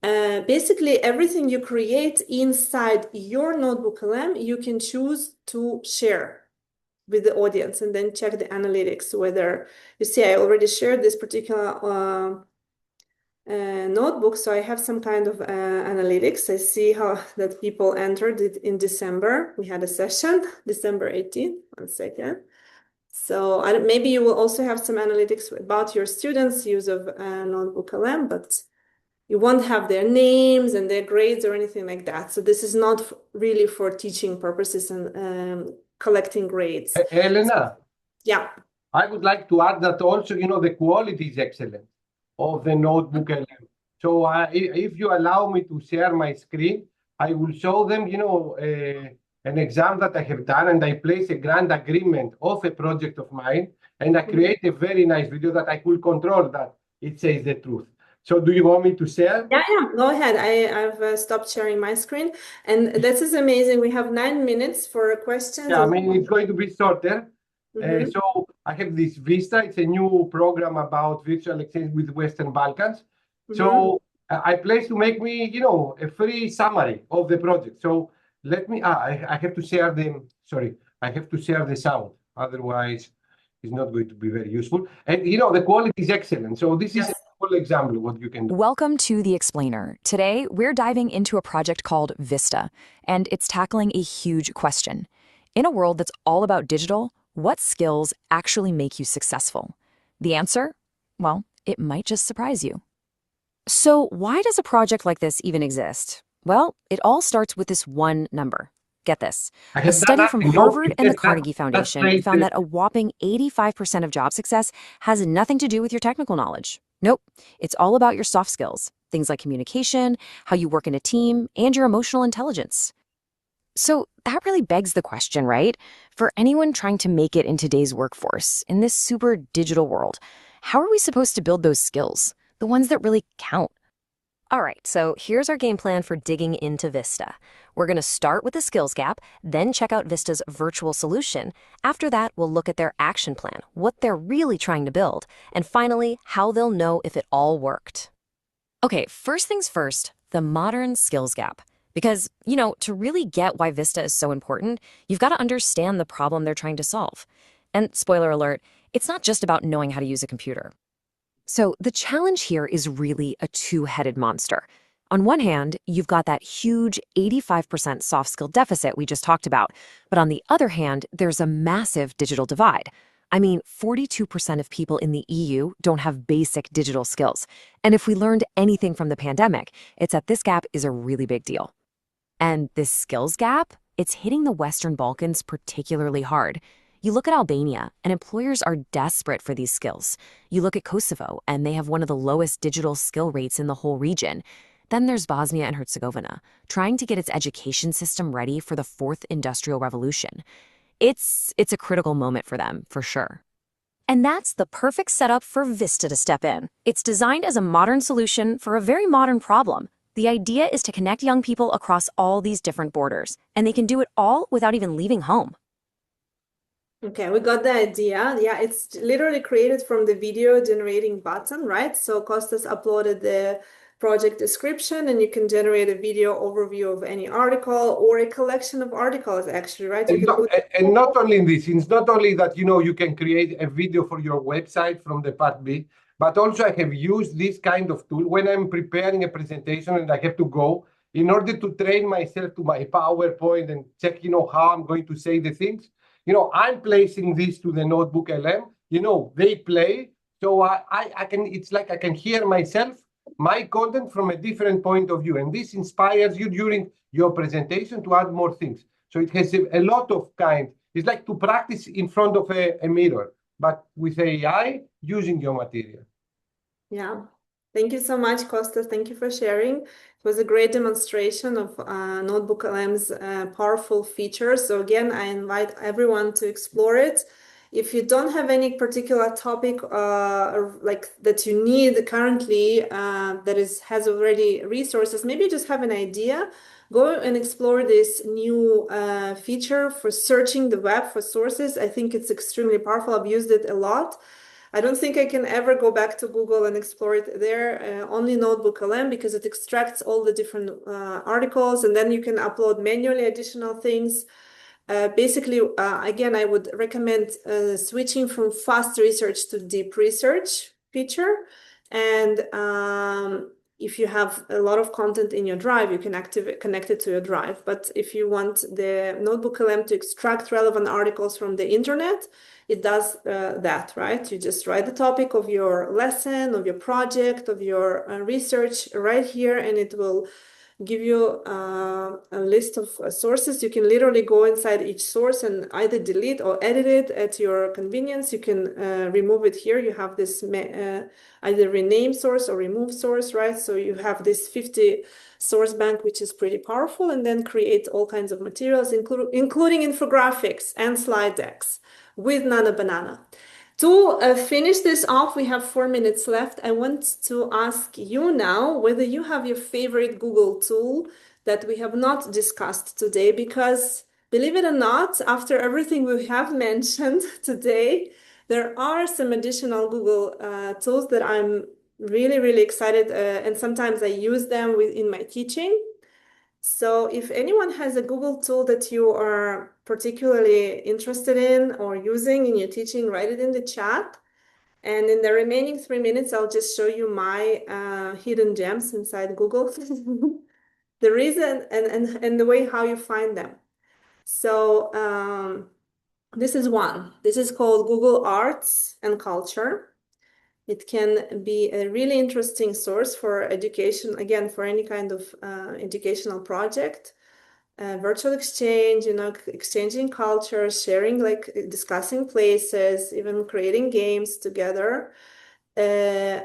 Basically, everything you create inside your NotebookLM, you can choose to share with the audience and then check the analytics, whether you see I already shared this particular notebook, so I have some kind of analytics. I see how that people entered it in December. We had a session, December 18th, 1 second. So maybe you will also have some analytics about your students' use of NotebookLM, but you won't have their names and their grades or anything like that. So this is not really for teaching purposes and collecting grades. Elena, Yeah. I would like to add that also, the quality is excellent of the notebook LM. So if you allow me to share my screen, I will show them, an exam that I have done, and I place a grant agreement of a project of mine, and I create a very nice video that I could control that it says the truth. So do you want me to share? Yeah, go ahead. I've stopped sharing my screen, and this is amazing. We have 9 minutes for questions. Yeah, I mean, it's going to be shorter. So I have this Vista. It's a new program about virtual exchange with Western Balkans. So I place to make me, a free summary of the project. So let me, I have to share them. Sorry, I have to share the sound. Otherwise, it's not going to be very useful. And, the quality is excellent. So this is practical example what you can do. Welcome to The Explainer. Today, we're diving into a project called Vista, and it's tackling a huge question. In a world that's all about digital, what skills actually make you successful? The answer? Well, it might just surprise you. So, why does a project like this even exist? Well, it all starts with this one number. Get this. I A have done study from nothing. No, Harvard and the that, Carnegie that's Foundation great. found that a whopping 85% of job success has nothing to do with your technical knowledge. Nope, it's all about your soft skills, things like communication, how you work in a team, and your emotional intelligence. So that really begs the question, right? For anyone trying to make it in today's workforce, in this super digital world, how are we supposed to build those skills, the ones that really count? All right, so here's our game plan for digging into Vista. We're going to start with the skills gap, then check out Vista's virtual solution. After that, we'll look at their action plan, what they're really trying to build, and finally, how they'll know if it all worked. Okay, first things first, the modern skills gap. Because, to really get why Vista is so important, you've got to understand the problem they're trying to solve. And spoiler alert, it's not just about knowing how to use a computer. So the challenge here is really a two-headed monster. On one hand, you've got that huge 85% soft skill deficit we just talked about. But on the other hand, there's a massive digital divide. I mean, 42% of people in the EU don't have basic digital skills. And if we learned anything from the pandemic, it's that this gap is a really big deal. And this skills gap, it's hitting the Western Balkans particularly hard. You look at Albania, and employers are desperate for these skills. You look at Kosovo, and they have one of the lowest digital skill rates in the whole region. Then there's Bosnia and Herzegovina, trying to get its education system ready for the fourth industrial revolution. It's a critical moment for them, for sure. And that's the perfect setup for Vista to step in. It's designed as a modern solution for a very modern problem. The idea is to connect young people across all these different borders, and they can do it all without even leaving home. Okay, we got the idea. Yeah, it's literally created from the video generating button, right? So Costas uploaded the project description and you can generate a video overview of any article or a collection of articles, actually, right? You can put. And not only in this, it's not only that you can create a video for your website from the part B, but also I have used this kind of tool when I'm preparing a presentation and I have to go in order to train myself to my PowerPoint and check, how I'm going to say the things. I'm placing this to the notebook LM. They play, so I can. It's like I can hear myself, my content from a different point of view, and this inspires you during your presentation to add more things. So it has a lot of kind. It's like to practice in front of a mirror, but with AI using your material. Yeah. Thank you so much, Costas. Thank you for sharing. It was a great demonstration of Notebook LM's powerful features. So again, I invite everyone to explore it. If you don't have any particular topic like that you need currently has already resources, maybe you just have an idea, go and explore this new feature for searching the web for sources. I think it's extremely powerful. I've used it a lot. I don't think I can ever go back to Google and explore it there, only Notebook LM, because it extracts all the different articles and then you can upload manually additional things. Basically, again, I would recommend switching from fast research to deep research feature. And if you have a lot of content in your drive, you can connect it to your drive. But if you want the Notebook LM to extract relevant articles from the internet, it does that, right? You just write the topic of your lesson, of your project, of your research right here, and it will give you a list of sources. You can literally go inside each source and either delete or edit it at your convenience. You can remove it here. You have this either rename source or remove source, right? So you have this 50 source bank, which is pretty powerful, and then create all kinds of materials, including infographics and slide decks with Nana Banana. To finish this off, we have 4 minutes left. I want to ask you now whether you have your favorite Google tool that we have not discussed today, because believe it or not, after everything we have mentioned today, there are some additional Google tools that I'm really, really excited and sometimes I use them in my teaching. So if anyone has a Google tool that you are particularly interested in or using in your teaching, write it in the chat. And in the remaining 3 minutes, I'll just show you my hidden gems inside Google. The reason and the way how you find them. So this is one. This is called Google Arts and Culture. It can be a really interesting source for education, again, for any kind of educational project. Virtual exchange, exchanging cultures, sharing, like discussing places, even creating games together.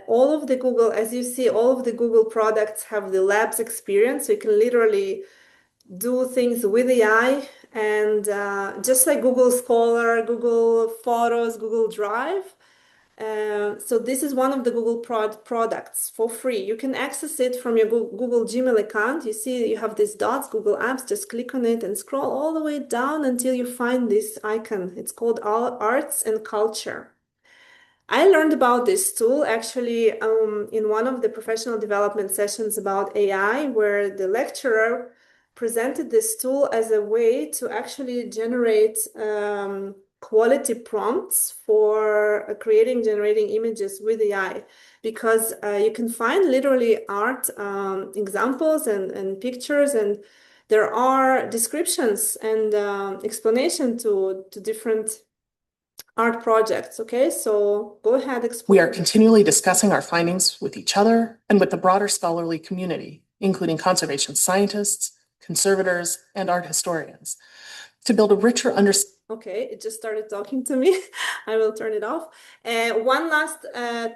All of the Google, as you see, all of the Google products have the labs experience. So you can literally do things with AI, and just like Google Scholar, Google Photos, Google Drive. So this is one of the Google products for free. You can access it from your Google Gmail account. You see you have these dots, Google Apps, just click on it and scroll all the way down until you find this icon. It's called Arts and Culture. I learned about this tool actually in one of the professional development sessions about AI, where the lecturer presented this tool as a way to actually generate quality prompts for generating images with AI, because you can find literally art examples and pictures, and there are descriptions and explanation to different art projects. Okay, so go ahead, explain. We are continually discussing our findings with each other and with the broader scholarly community, including conservation scientists, conservators, and art historians, to build a richer understanding. Okay, it just started talking to me. I will turn it off. One last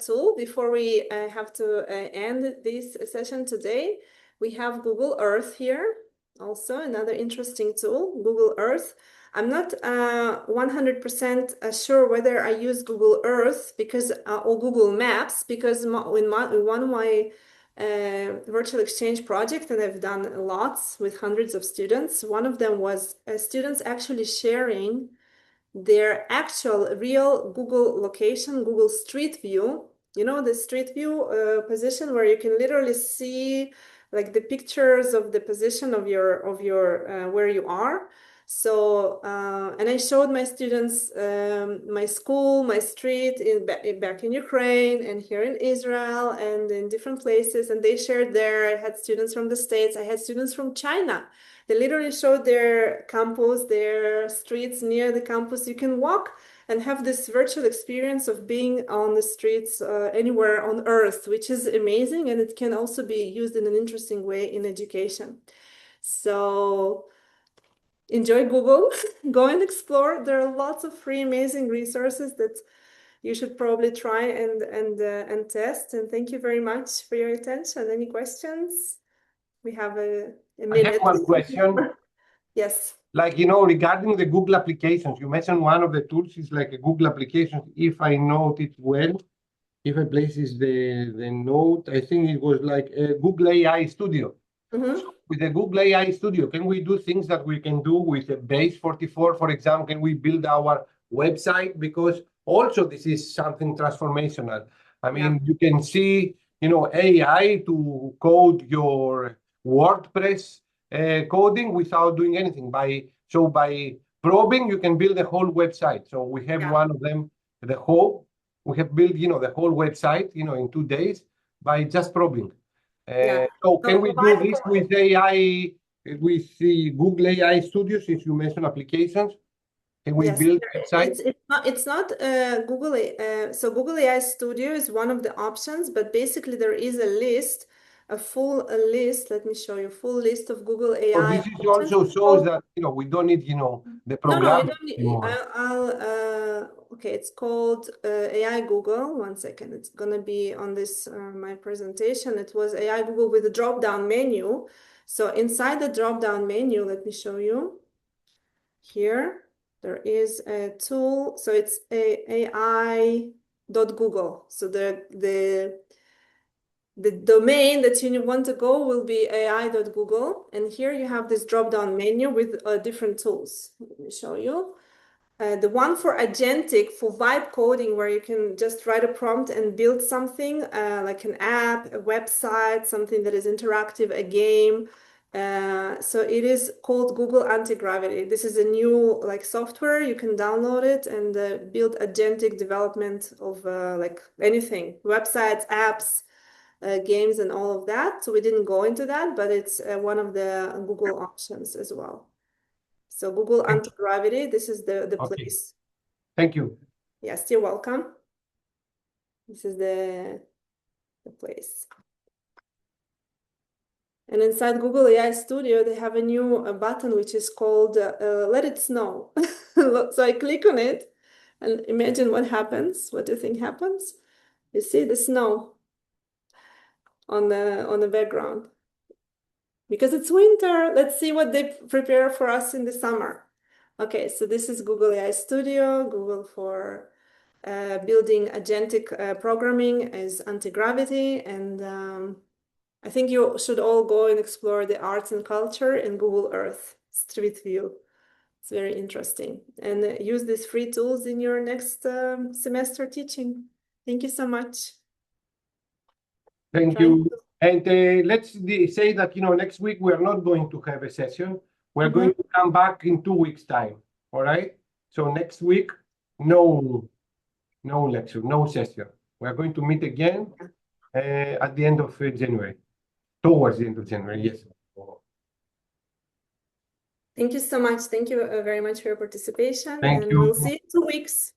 tool before we have to end this session today. We have Google Earth here, also another interesting tool, Google Earth. I'm not 100% sure whether I use Google Earth because or Google Maps, because in one of my virtual exchange project, and I've done lots with hundreds of students. One of them was students actually sharing their actual real Google location, Google Street View. You know, the Street View position where you can literally see like the pictures of the position of your where you are. So, and I showed my students my school, my street back in Ukraine and here in Israel and in different places, and they shared there. I had students from the States, I had students from China. They literally showed their campus, their streets near the campus. You can walk and have this virtual experience of being on the streets anywhere on Earth, which is amazing, and it can also be used in an interesting way in education. So enjoy Google, go and explore. There are lots of free, amazing resources that you should probably try and test. And thank you very much for your attention. Any questions? We have a minute. I have one question. Yes. Like, regarding the Google applications, you mentioned one of the tools is like a Google application. If I note it well, if I places the note, I think it was like a Google AI Studio. Mm-hmm. So with the Google AI Studio, can we do things that we can do with a base 44, for example? Can we build our website? Because also this is something transformational. I mean, you can see, AI to code your WordPress coding without doing anything. By probing, you can build a whole website. So we have one of them, we have built, the whole website, in 2 days by just probing. So can we do this with AI, with the Google AI Studio, since you mentioned applications? Can we build websites? It's not Google. So Google AI Studio is one of the options, but basically there is a list, a full list. Let me show you a full list of Google AI. So this is also shows that we don't need the program. No, you don't need. Okay, it's called AI Google. 1 second, it's gonna be on this my presentation. It was AI Google with a drop-down menu. So inside the drop-down menu, let me show you. Here there is a tool. So it's AI.google. So the domain that you want to go will be ai.google. And here you have this drop-down menu with different tools. Let me show you. The one for agentic, for vibe coding, where you can just write a prompt and build something like an app, a website, something that is interactive, a game. So it is called Google Anti-Gravity. This is a new like software. You can download it and build agentic development of like anything, websites, apps, games, and all of that. So we didn't go into that, but it's one of the Google options as well. So Google Anti-Gravity, this is the Okay. place. Thank you. Yes, you're welcome. This is the place. And inside Google AI Studio, they have a new button which is called Let It Snow. So I click on it and imagine what happens. What do you think happens? You see the snow on the background. Because it's winter, let's see what they prepare for us in the summer. Okay, so this is Google AI Studio, Google for building agentic programming is anti-gravity, and I think you should all go and explore the arts and culture in Google Earth Street View. It's very interesting. And use these free tools in your next semester teaching. Thank you so much. Thank you. And let's say that, next week we are not going to have a session. We're going to come back in 2 weeks' time. All right? So next week, no lecture, no session. We're going to meet again at the end of January. Towards the end of January, yes. Thank you so much. Thank you very much for your participation. Thank and you. we'll see you in 2 weeks.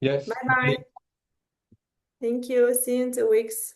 Yes. Bye-bye. Thank you. See you in 2 weeks.